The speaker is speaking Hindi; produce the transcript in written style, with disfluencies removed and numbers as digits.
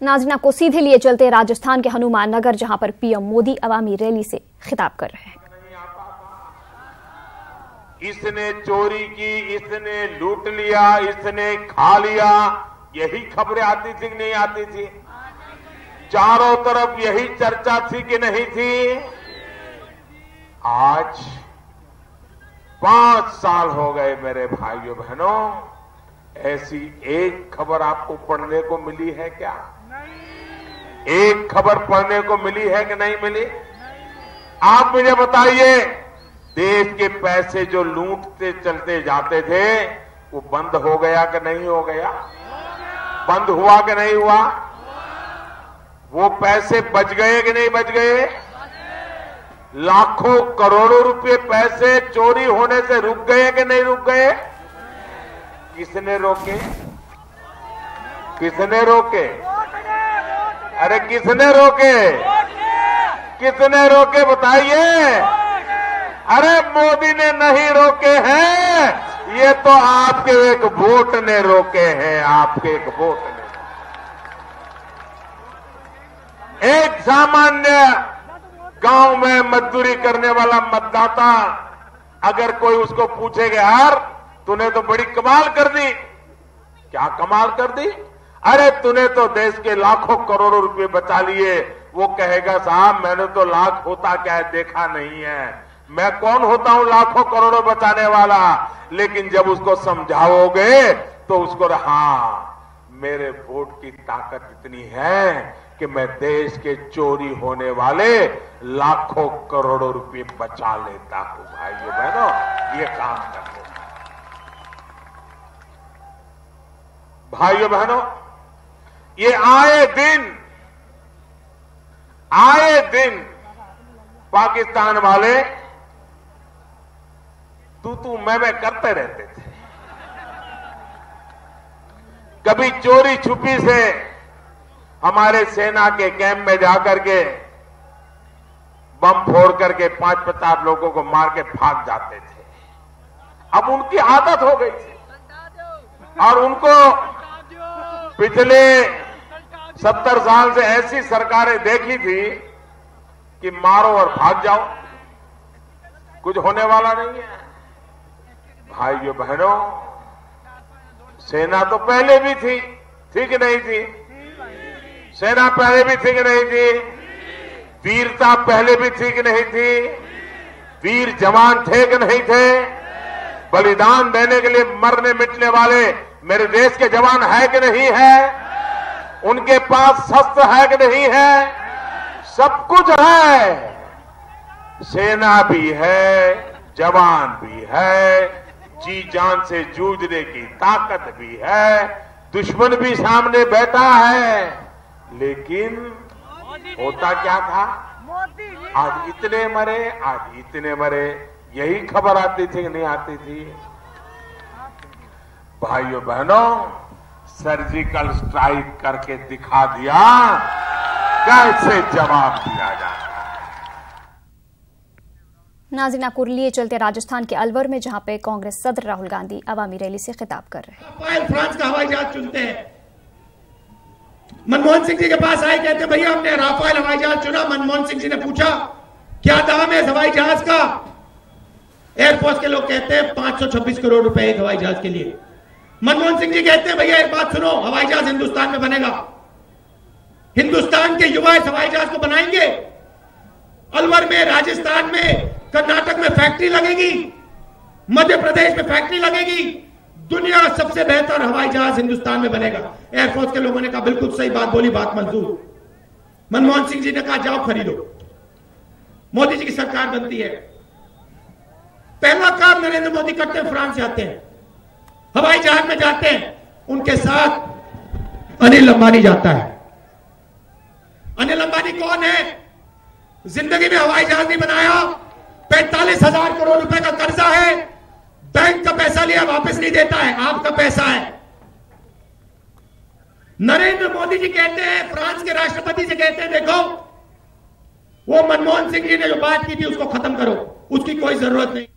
नाज़रीन, को सीधे लिए चलते राजस्थान के हनुमान नगर, जहां पर पीएम मोदी अवामी रैली से खिताब कर रहे हैं। इसने चोरी की, इसने लूट लिया, इसने खा लिया, यही खबरें आती थी कि नहीं आती थी? चारों तरफ यही चर्चा थी कि नहीं थी? आज 5 साल हो गए मेरे भाइयों बहनों, ऐसी एक खबर आपको पढ़ने को मिली है क्या? एक खबर पढ़ने को मिली है कि नहीं मिली? आप मुझे बताइए, देश के पैसे जो लूटते चलते जाते थे वो बंद हो गया कि नहीं हो गया? बंद हुआ कि नहीं हुआ? वो पैसे बच गए कि नहीं बच गए? लाखों करोड़ों रुपए पैसे चोरी होने से रुक गए कि नहीं रुक गए? किसने रोके? किसने रोके? अरे किसने रोके? किसने रोके बताइए? अरे मोदी ने नहीं रोके हैं, ये तो आपके एक वोट ने रोके हैं। आपके एक वोट ने। एक सामान्य गांव में मजदूरी करने वाला मतदाता अगर कोई उसको पूछेगा, यार तूने तो बड़ी कमाल कर दी। क्या कमाल कर दी? अरे तूने तो देश के लाखों करोड़ों रुपए बचा लिए। वो कहेगा, साहब मैंने तो लाख होता क्या है देखा नहीं है, मैं कौन होता हूं लाखों करोड़ों बचाने वाला। लेकिन जब उसको समझाओगे तो उसको, हाँ मेरे वोट की ताकत इतनी है कि मैं देश के चोरी होने वाले लाखों करोड़ों रुपए बचा लेता हूं। भाइयों बहनों, ये काम कर लेता। भाइयों बहनों, ये आए दिन पाकिस्तान वाले तू मैं करते रहते थे। कभी चोरी छुपी से हमारे सेना के कैंप में जाकर के बम फोड़ करके 5-50 लोगों को मार के भाग जाते थे। अब उनकी आदत हो गई थी और उनको पिछले 70 साल से ऐसी सरकारें देखी थी कि मारो और भाग जाओ, कुछ होने वाला नहीं है। भाइयों बहनों, सेना तो पहले भी थी कि नहीं थी? सेना पहले भी थी कि नहीं थी? वीरता पहले भी थी कि नहीं थी? वीर जवान थे कि नहीं थे? बलिदान देने के लिए मरने मिटने वाले मेरे देश के जवान है कि नहीं है? उनके पास शस्त्र है कि नहीं है? सब कुछ है। सेना भी है, जवान भी है, जी जान से जूझने की ताकत भी है, दुश्मन भी सामने बैठा है। लेकिन होता क्या था? आज इतने मरे, आज इतने मरे, यही खबर आती थी कि नहीं आती थी? भाइयों बहनों, सर्जिकल स्ट्राइक करके दिखा दिया कैसे जवाब दिया जाता है। नाज़रीन, को लिए चलते राजस्थान के अलवर में, जहां पे कांग्रेस सदर राहुल गांधी अवामी रैली से खिताब कर रहे हैं। फ्रांस का हवाई जहाज चुनते हैं। मनमोहन सिंह जी के पास आए, कहते भैया हमने राफेल हवाई जहाज चुना। मनमोहन सिंह जी ने पूछा क्या दाम है इस हवाई जहाज का? एयरफोर्स के लोग कहते हैं 526 करोड़ रुपए एक हवाई जहाज के लिए। मनमोहन सिंह जी कहते हैं भैया एक बात सुनो, हवाई जहाज हिंदुस्तान में बनेगा, हिंदुस्तान के युवा इस हवाई जहाज को बनाएंगे। अलवर में, राजस्थान में, कर्नाटक में फैक्ट्री लगेगी, मध्य प्रदेश में फैक्ट्री लगेगी, दुनिया का सबसे बेहतर हवाई जहाज हिंदुस्तान में बनेगा। एयरफोर्स के लोगों ने कहा बिल्कुल सही बात बोली, बात मंजूर। मनमोहन सिंह जी ने कहा जाओ खरीदो। मोदी जी की सरकार बनती है, पहला काम नरेंद्र मोदी करते हैं, फ्रांस जाते हैं, हवाई जहाज में जाते हैं, उनके साथ अनिल अंबानी जाता है। अनिल अंबानी कौन है? जिंदगी में हवाई जहाज नहीं बनाया, 45,000 करोड़ रुपए का कर्जा है, बैंक का पैसा लिया वापस नहीं देता है, आपका पैसा है। नरेंद्र मोदी जी कहते हैं, फ्रांस के राष्ट्रपति से कहते हैं देखो वो मनमोहन सिंह जी ने जो बात की थी उसको खत्म करो, उसकी कोई जरूरत नहीं।